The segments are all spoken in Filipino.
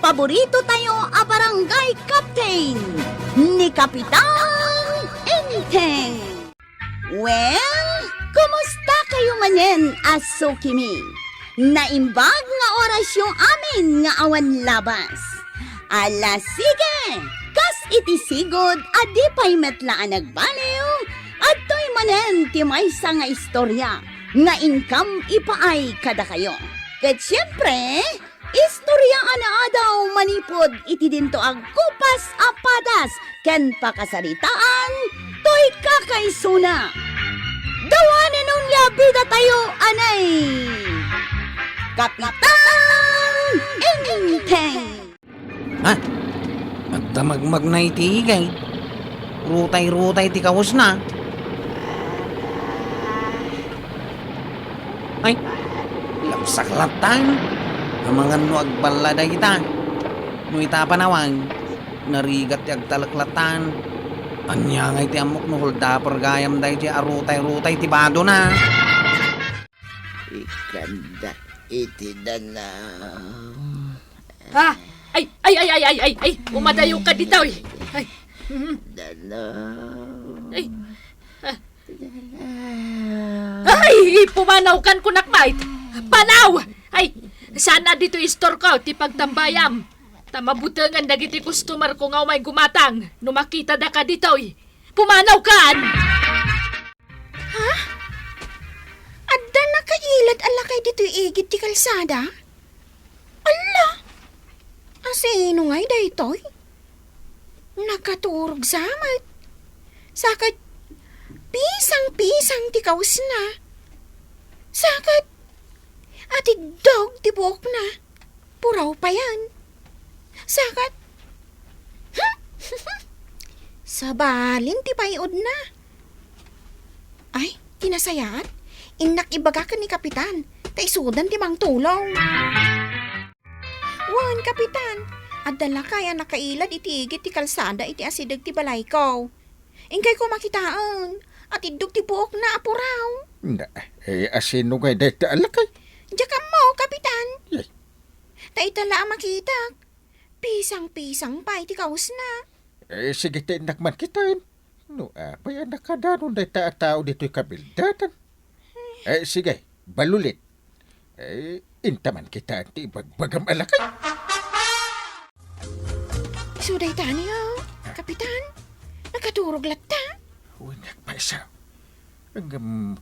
paborito tayo a barangay captain ni Kapitan Enteng. Well, kumusta kayo manen, Asukimi? Naimbag nga oras yung amin nga awan labas. Ala sige, kas itisigod adi pa'y metlaan nagbaliw at to'y manen ti maysa nga istorya nga income ipaay kada kayo. Ket siyempre, istorya ana daw manipod iti dinto ag kupas apadas ken pakasaritaan to'y kakaisuna. Dawanan nung yabida tayo anay Kapitan Enteng. Ha? Magdamagmag na itigay. Rutay-rutay ti kawas na. Ay, lapsaklatan. Ang mga nuagbalada kita. No itapanawang, narigat ti agtalaklatan. Anya nga iti amok no hulda pergayam dahi ti arutay-rutay ti bado na. Ikanda iti danaw. Ha? Ay! Umadayo ka dito eh. Ay. Danaw. Ay. Ay! Pumanaw kan kunakmait. Panaw! Ay! Sana dito istor ko, ti pagtambayam. Tamabutangan dagiti customer ko nga may gumatang. Numakita da ka dito eh. Pumanaw kan! Ha? Adda nakailat alakay dito igit ti kalsada? Ala! Asino nga'y daytoy? Nakaturog samat. Sakat, pisang-pisang ti kawas na. Sakat, ati dog ti buok na. Puraw pa yan. Sakat, sabalin ti payod na. Ay, tinasayat. Inak ibagakan ni Kapitan. Taisudan ti mang tulong. Wan, Kapitan. Adala kaya nakailad iti igit ti kalsada iti asidag ti balay ko. Ingkay ko makitaan. At idug ti buok na apuraw. Asino kay deta alakay? Diyan mo, Kapitan. Yay. Taitala makita. Pisang-pisang pa iti kaus na. Sige tinak man kitain. No, apay anak ka danon deta tao dito'y kabildatan. Sige, balulit. Intaman kita ti bagbagam alakay. Suday taniyo, Kapitan. Nakaturog latta. Unak pa isa. Hanggang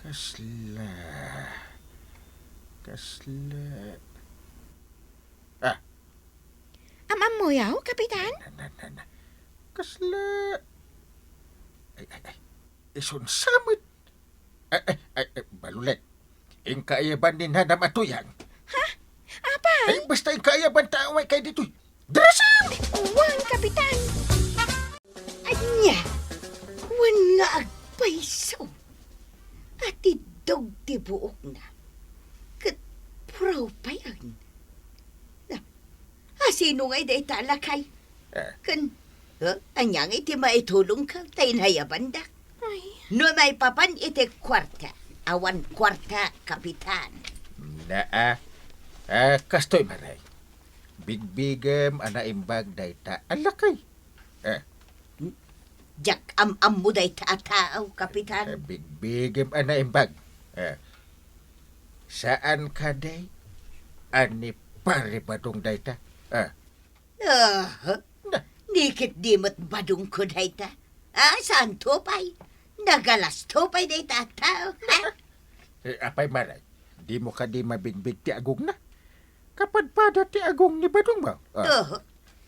kasla. Amam mo yaw, Kapitan? Kasla. Ay. Isun samit. Balulit. Ingkaayaban din na namatuyang. Ha? Apay? Ay, basta ingkaayaban taaway kay dito'y. Dressing! Wan, Kapitan. Anya, wan nga agpaiso. At idog ti buok na. Kat puraw pa yan. Sino nga'y day talakay? Kan, anyang iti maitulong ka, tayo nayaban dak. Ay, No may papan iti kwarta. Awan kwarta, Kapitan. Kastoy maray. Bigbigam ana imbag dayta alakay. Jak am mo day taataaw, Kapitan. Bigbigam ana imbag. Saan ka day? Ani pare badong dayta? Nikit dimot badung ko dayta. Saan topay? Nagalas topay day taataaw. Apay maray. Di mo ka di mabigbig ti agong na. Kapadpada ti agong ni badong ba?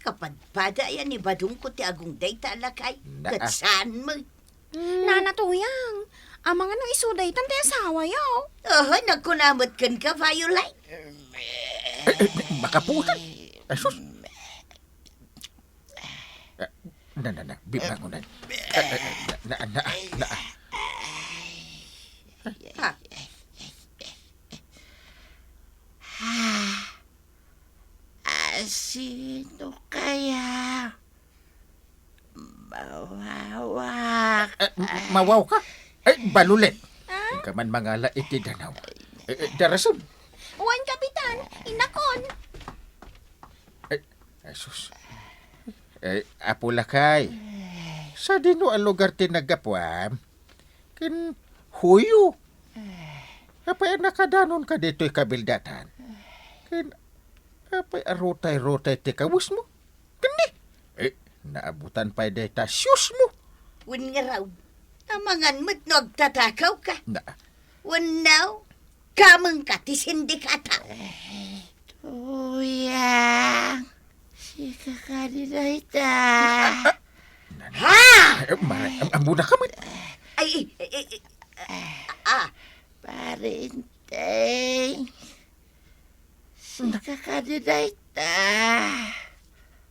Kapadpada yan ni badung ko ti agong day talakay. Kat saan mo? nanatuyang. Ang mga nang isuday tante asawa yaw. Nagkunamot kan ka, Violet. Makapuhan. Asus. Bibangunan. Sino kaya? Mawawak. Mawaw ka? Balulit. Ka man mangala iti danaw. Darason. Wan, Kapitan. Inakon. Ay, sus. Apo lakay. Sa dino ang lugar tinagapwam? Kin huyo. Apay nakadanon ka dito'y kabildatan. Kin apay arutay-rutay ti kawus mo. Kani. Naabutan pa data shoes mo. Wen nga raw, tamangan mo't nagtatakaw ka. Na, Wanaw, kamang ka ti sindikata. Tuyang. Si kakadida ita. Ha? maray, amuna ka man. Ay, Parintay. Si kakadida ita.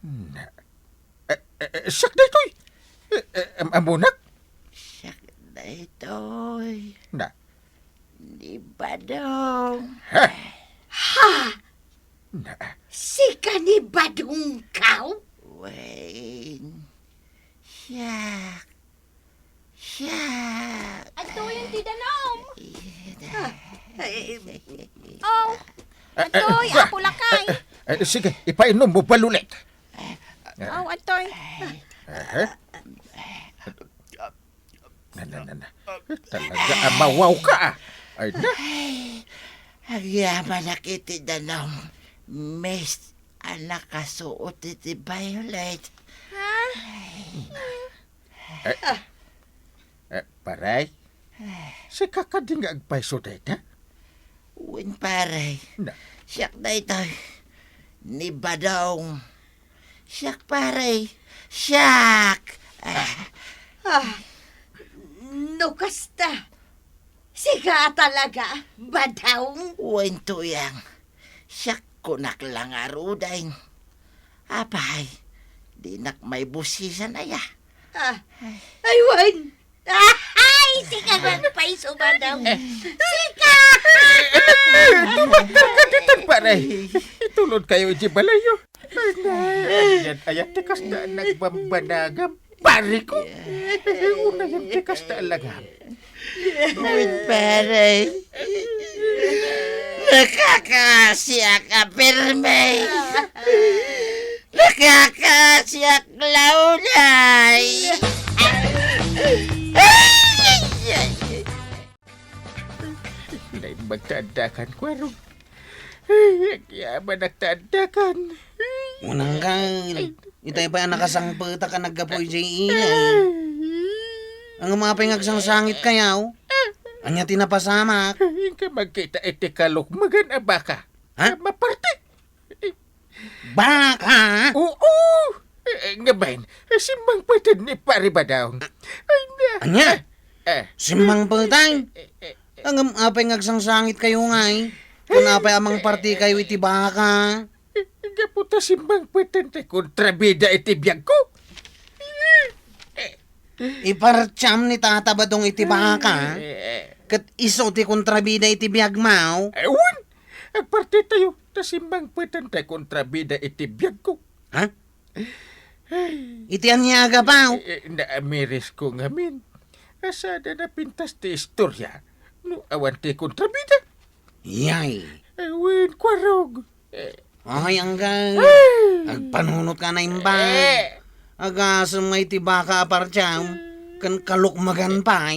Na, sak na ito'y. Amunak. Siyak na ito'y. Na, Di ba daw? ha? Na, si kanibadong kaw? Wayne. Siyak. Siyak. Ato yung tidanom. Ay, Oh, atoy, apo lakay. sige, ipainom mo balulit. Oh, atoy. Na. Talaga, amawaw ka ah. Ay na. Ang yaman na kitidanong. Miss, anak kasuot iti Violet. Paray, si kakading agpaiso data. Win pare. Na, Siyak na ito. Ni Badong. Siyak pare. Siyak. no kasta. Siga talaga, badawng. Win tuyang. Siyak kunak lang aruday. Apay. Dinak may busisan na ya. Ay, wan. Ay, siga magpaiso badawng. Siga! Kaditan paray. Itulod kayo iti balayo. Yan ayat tikas na nagbambanagam. Pari ko. Una yan tikas na alagam. Win pare. Nakakasiyak ka pirme. Nakakasiyak launay. Nay magtandakan ko arong. Yaman nagtandakan. Unang kang, itay pa ang nakasangpata ka nagkapoy dyan ingay. Ang mga pingagsang sangit kayaw, anya tinapasamak. Ka magkita iti kalukmagan a baka. Ha? Maparte. Baka! Oo! Nga bain, simbang patid ni pari ba daw? Ay na. Anya? Eh, Simbang patay. Ang apay ngagsang sangit kayo ngay. Kung apay amang parti kayo iti baka. nga puta simbang patid ni kontrabida iti biyag ko. Iparcham ni tata ba dong iti baka? Kat iso ti kontrabida iti biyag mau. Ewan! Agparte tayo, ta simbang patid ni kontrabida iti biyag ko. Ha? Iti anyaga pa. Naamiris ko ngamin. Asada na pintas ti istorya. No, awan ti kontrabida. Yay. Ewan, kwarog. Ay, anggang. Agpanunot ka na imba. Agasam nga iti baka aparcham. Kan kalukmagan pa.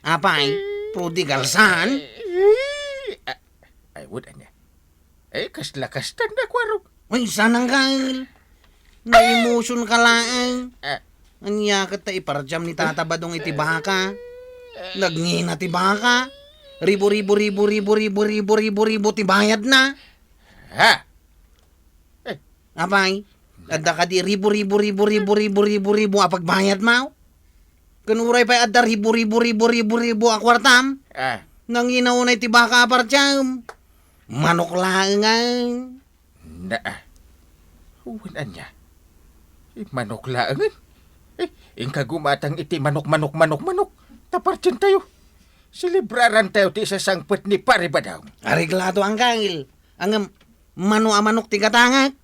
Apay, prodigalsan. Ay, wala niya. Kasla-kastan na kwarog. Ay, sanang gal. Na-emotion ka lang. Ah, Anya ka ta iparjam ni tata badong iti baka. Nagngina ti baka. Ribo ti bayad na. ha? Apay, adda ka di ribo apagbayad mo. Kanuray pa adda ribo akwartam. Ah, Nanginaw na iti baka aparjam. Manok langan. na. Wala niya. Manok laangan. Ingka gumatang iti manok. Tapartin tayo. Silibraran tayo ti isa sangpet ni pari ba daw? Ariglado ang kangil. Ang manok ti katangak.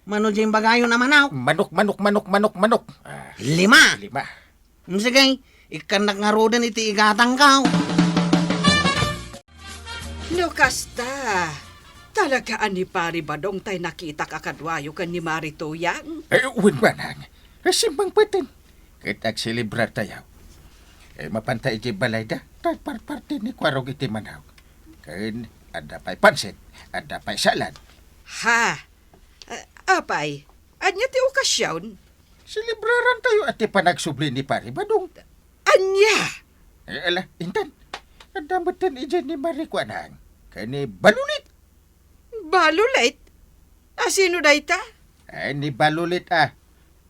Mano dyan bagayo na manaw. Manok. 5. 5. Sige, ikanak nga rodan iti igatang kao. No kasta. Talagaan ni Pari Badong tay nakita kakadwayo kan ni Marito yang. Uwan ba nang? Simbang patin. Kitag silibrar tayo. Mapantay iti balay da. Tagparparte ni Kwarog iti manaw. Kain, ada pa'y pansit, ada pa'y salad. Ha? Apay, anya ti okasyon? Silibraran tayo at panagsubli ni Pari Badong. Anya? Ala, intan. Andamatan iyan ni Marikwanang. Kani balulit. Balulit? Sino day ta? Ni balulit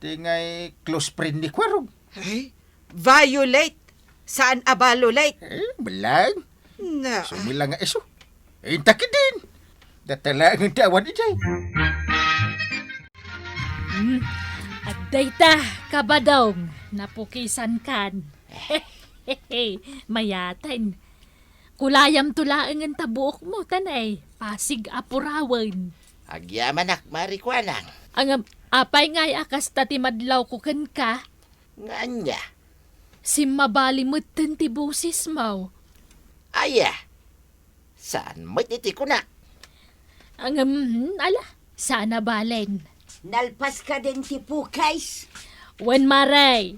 Tingay close friend ni Kwarog. Ay, Violet. Saan a balulit? Belang. Na, Sumilang nga iso. Intaki din. Datalang ang tawan ijay. At dayta, kabadong, napukisan kan. Mayatan. Kulayam tulaang ang tabuok mo, tanay. Pasig apurawan. Agyamanak Marikwanang. Ang apay nga'y akas tati madlaw ko kan ka, Nganya. si mabali mo ti busis mo. Aya. Saan mo iti ko na? Ang ala, sana balen. Nalpas ka din ti Pukays. Wen maray.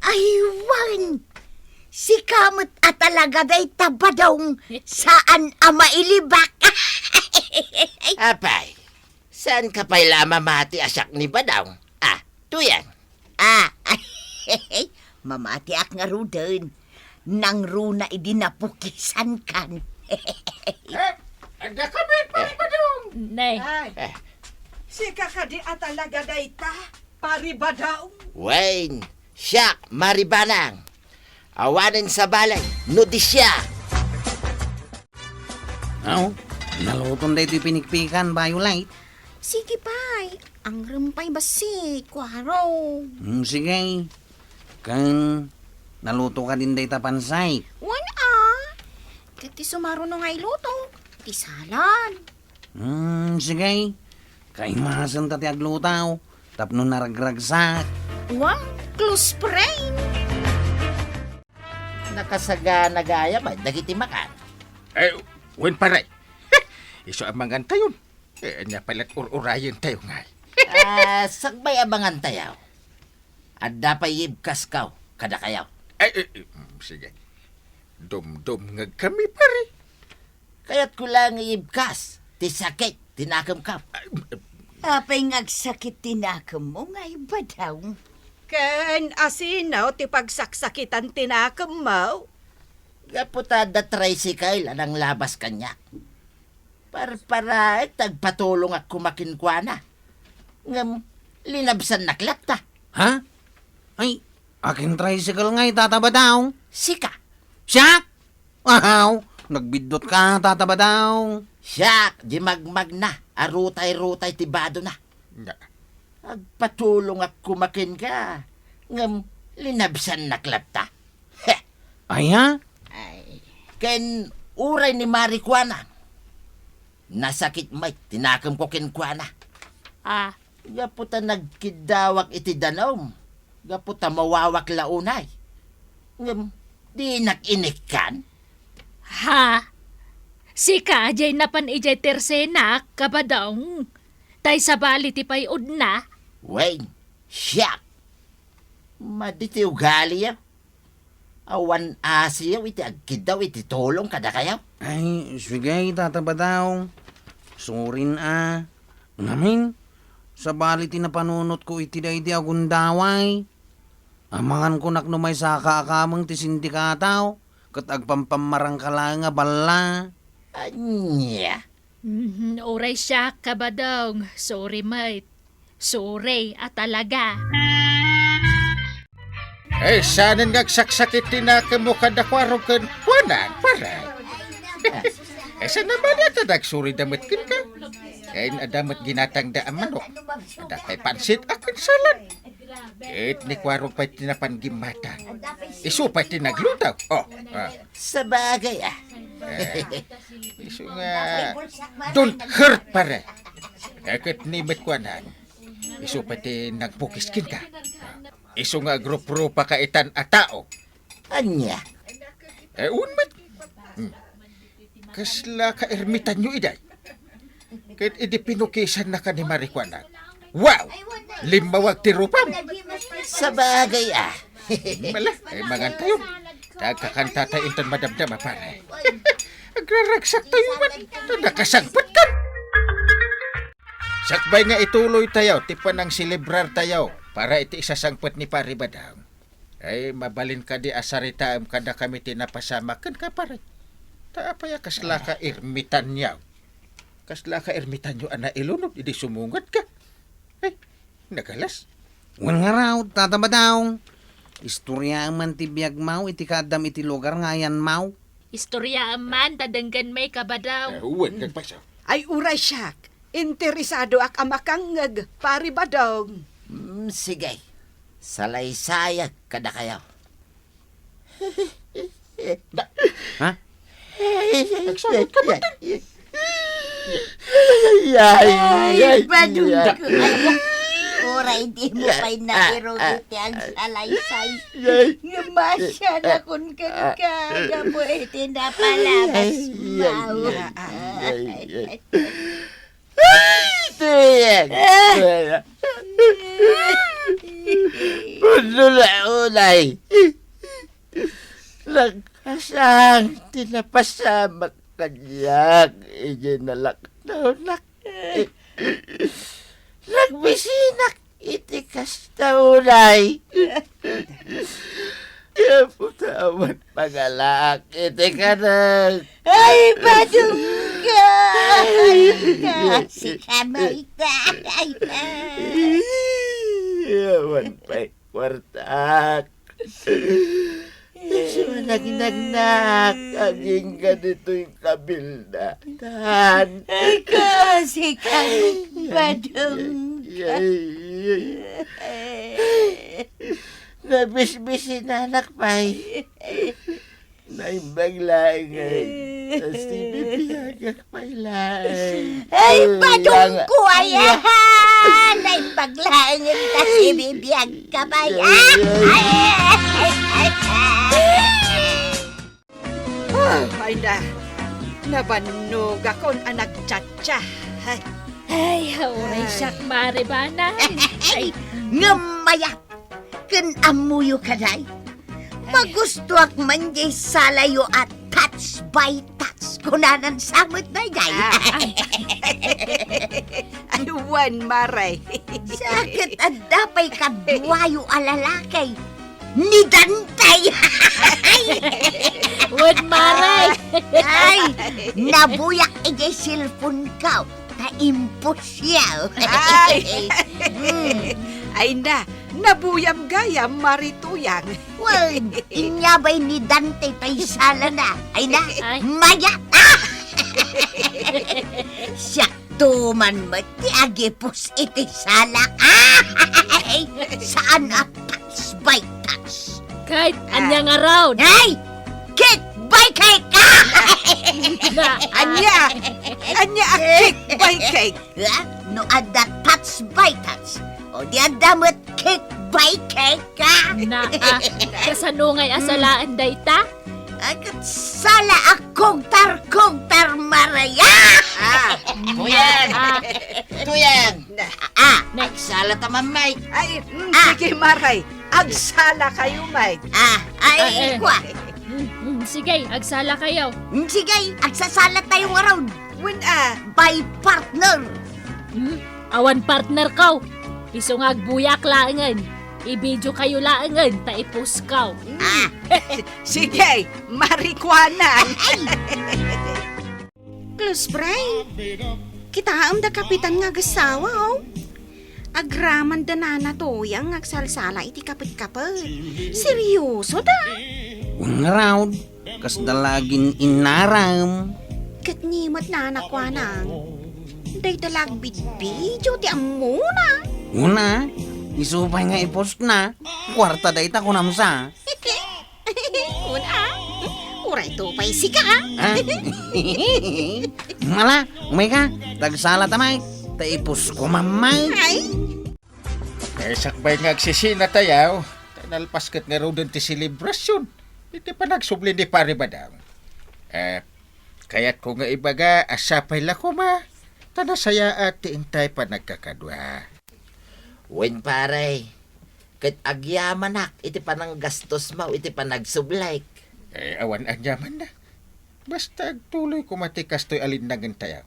Ay, wan! Si kamot at talaga day tabadong saan ama ilibak. Apay. Saan ka pa'y lamamati asak ni Badong? Tuyan. Mamati ak nga rudan. Nang runa idinapukisan kan. Ada kami, Pari Badong. Nay, ay. Si kakadi at talaga day ta. Pari Badong. Wayne. Siyak Maribanang. Awanin sa balay. Nudi siya. Aw, naluton da ito'y pinikpikan, Violet. Sige pay, ang rempay basi, Kwaro. Sige. Kan, naluto ka din da pansay. Wan Kati sumaro no nga iluto, ti salad. Sige. Kay mahasan tati aglutaw. Tapno naragragsak. Wan, close friend. Nakasaga nagaya ba? Dagiti makan. Wen paray. Iso amangan tayo. Anya palat ur-urayan tayo nga. Sagbay abangan tayaw. Adda pa yibkas kaw. Kada kayaw. Sige. Dum-dum nga kami, pare. Kaya't ko lang yibkas. Ti sakit. Tinakam ka. Apay ngagsakit tinakam mo nga iba daw. Ken asinaw ti pagsaksakitan tinakam mo. Gaputada tricycle anang labas kanya. Para tagpatulong at kumakinkwana. Ngam, linabsan naklat ta. Ha? Ay, aking tricycle nga itataba daw. Sika. Siya? Wow, nagbidot ka, tataba daw. Siya, di magmag na. Arutay-rutay tibado na. Nga. Agpatulong at kumakin ka. Ngam, linabsan naklat ta. Heh. Ay ha? Ken uray ni Marikwana. Nasakit may tinakam ko kinkwana. Gaputa nagkidawak iti danom. Gaputa mawawak launay. Ngam, di nakinik kan? ha? Si ka, jay napan ijay tersenak, kabadong. Tay sabali ti payod na. Wayne, siyak. Maditi ugali yaw. Awan asiyaw iti agkidaw iti tulong kada kayaw. Ay, sige, tataba daw. Surin Ngamin, sa bali tinapanunot ko iti day di agundaway. Amangan ko naknumay sa kaakamang ti sindikataw. Kat agpampamarang ka lang nga bala. Anya. Oray siya, kabadong. Sorry, mate. Sorry, at talaga. Sanan ngagsaksakit tinakam mo kada Kwarog kan Kwanang, paray. Sa naman ito nagsuri damit kin ka. Adamat ginatang da ang manok. Ada kay pansit akin salad. Ni Kwarog pa'y tinapanggimata. Isu pa'y tinaglutaw. Sa bagay Isu nga, don't hurt pare. Akit ni Kwanang. Isu pa'y tinagpukiskin ka. Isu nga grup-grupa kaitan a tao. Anya. Unmet. kasla ka ermitan nyo iday. Kahit idipinukisan na ka ni Marikwana. Wow! Limawag tirupam! Sa bagay Mala, ay mga tayo. Nagkakanta tayo inton madamdama pare. Agraragsak tayo man. Nakasangpat ka. Sakbay nga ituloy tayo, tipa nang silibrar tayo para iti isasangpot ni pare Badang. Ay mabalin ka di asaritaam kada kami tinapasamakan ka pare. Taapaya kasla ka ermitan niyaw. Kasla ka ermitan nyo ana ilunod, idi sumungat ka. Ay, nagalas. Wan nga raw, tataba daw. Istorya man ti biyag mau, iti kadam iti lugar nga yan mau. Istorya man, tadanggan may kabadaw. Uwan, nagpasa. Ay uray siyak. Interesado ak amakangag, pari badong. Sige. Salaysayag kada kayo. Ha? Nagsagot ka ba? Ay, badong ko. Oray, di mo pa'y nairugiti ang salaysay. Masya na kung kagkaga mo iti napalabas mau. Tuyang! Unay! Nagkasang tinapasamak kanyak iginalak na unak. Nagbisinak itikas na unay. Putawan pagalak iti ka na. Ay, badong ka! Si kamay tayo. Yawan pa'y kwartak. So, nagnagnak. Aging ganito yung kabildatan. Ay, kasi kang badong ka. Nabisbisi na anak pa'y. Naimbaglaingay. Tapos tinibiyagak pa'y laing. Ay, badong ko ayahan! Ay, paglangan kasi bibiyag ka ba yan? Ay na. Nabanog akong anak tsa-tsa. Ay, oray siyak maribanan. Ay, ngamayat! Kan amuyo ka day? Magustuak man jay salayo at touch by touch. Kunanan samot na day. Ay, wan maray. Sakit at dapay kadwayo alalakay. Ni Dantay! Wood maray. Ay, nabuyak ijay cellphone ka. Ta-impos yaw. Ay! Ay na. Nabuyam gayam marituyang. Well, inyabay ni Dante paisala na. Ay na, Ay. mayat! Sakto man mati agipos iti salak. Ay, saan at touch by touch? Kahit anyang araw. Ay, kick by kick! Na, Anya a cake by cake. No ada touch by touch. O di adamot kick by kick ka. na, kasanungay asalaan dayta. Agad sala akong tar maraya. Tuyang! Tuyang! Nagsala ta mamay. Ay, sige maray. Agsala kayo, Mike. Ay, kwa. Sige, agsala kayo. Sige, agsasala tayong araw. When By partner. Awan partner kaw. Isungag buyak laangan. I-video kayo laangan, taipos kaw. sige, marikwanan. Close friend. Kita am da kapitan nga gasawa, oh. Agraman da nana toyang agsalsala iti kapit-kapit. Seryoso da. Wan nga raw, kas dalagin inaram. Katnimat na anakwanang. Day dalag video ti amuna. Una, isupay nga ipost na. Kwarta dayta ko namsa. Una. Uray to pa'y sika. Ha? Mala, umay ka. Tagsala tamay. Taipos ko mamay. Ay. Sakbay nga agsisina tayaw. Nalpaskat nga raw din ti selebrasyon. Hindi pa nagsubli ni pare Badang. Kaya't ko nga ibaga, asapay la ko ma. Tana saya ati intay pa nagkakadwa. Wen pare, ket agyamanak iti panang gastos mo, iti panagsublay. Awan anyaman na. Basta tuloy ko matikas to'y alindangan tayo.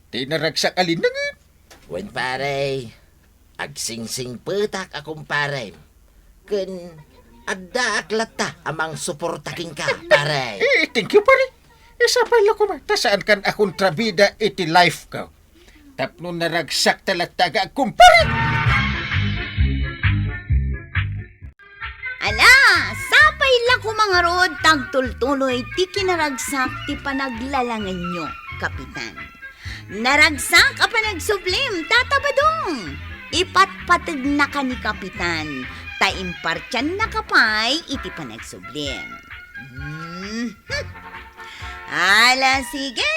Di naragsak alindangan. Wen pare, agsingsing petak akong pare. Ken adda aklata amang suportaking ka, pare. Thank you pare. Isapay la ko ma. Tasaan kan akong trabida iti life ko. Tapno naragsak talataga akong pare. Ala, sapay la ko mga rod, tagtultuloy, ti kinaragsak ti panaglalangan nyo, kapitan. Naragsak a panagsublim, tatabadong. Ipatpatid na ka ni kapitan, taimpartyan na kapay, iti panagsublim. Ala, sige.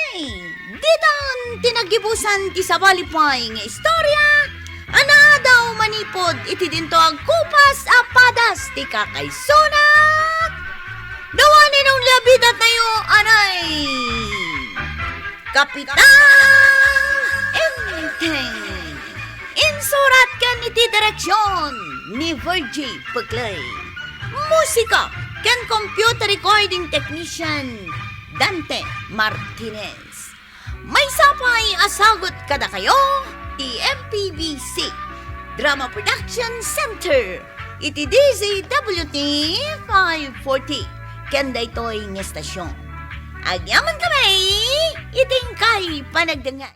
Diton, tinagibusan ti sabalipay nga istorya. Ana daw manipod iti dinto ang kupas apadas ti kakaysunak. Dawanin ang labidat tayo, anay. Kapitan Enteng. Insurat kan iti direksyon ni Virgie Paglay. Musika kan computer recording technician Dante Martinez. May sapay asagot kada kayo ti MPBC Drama Production Center iti DZWT 540 kanda ito'y ng estasyon. Agyaman kami iting kay panagdangan.